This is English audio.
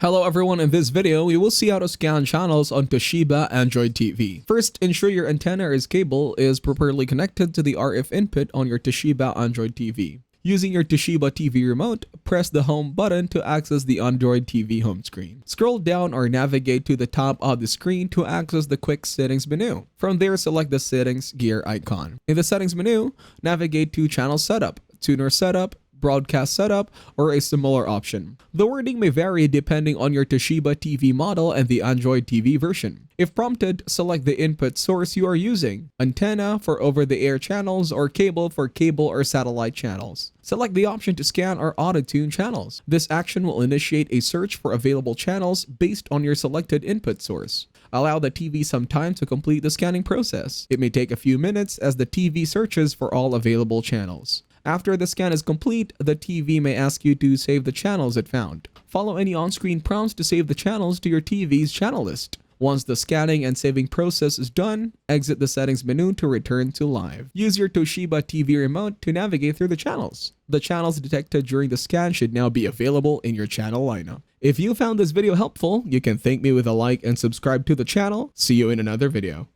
Hello everyone, in this video, we will see how to scan channels on Toshiba Android TV. First, ensure your antenna or cable is properly connected to the RF input on your Toshiba Android TV. Using your Toshiba TV remote, press the home button to access the Android TV home screen. Scroll down or navigate to the top of the screen to access the quick settings menu. From there, select the settings gear icon. In the settings menu, navigate to channel setup, tuner setup, broadcast setup, or a similar option. The wording may vary depending on your Toshiba TV model and the Android TV version. If prompted, select the input source you are using, antenna for over-the-air channels or cable for cable or satellite channels. Select the option to scan or auto-tune channels. This action will initiate a search for available channels based on your selected input source. Allow the TV some time to complete the scanning process. It may take a few minutes as the TV searches for all available channels. After the scan is complete, the TV may ask you to save the channels it found. Follow any on-screen prompts to save the channels to your TV's channel list. Once the scanning and saving process is done, exit the settings menu to return to live. Use your Toshiba TV remote to navigate through the channels. The channels detected during the scan should now be available in your channel lineup. If you found this video helpful, you can thank me with a like and subscribe to the channel. See you in another video.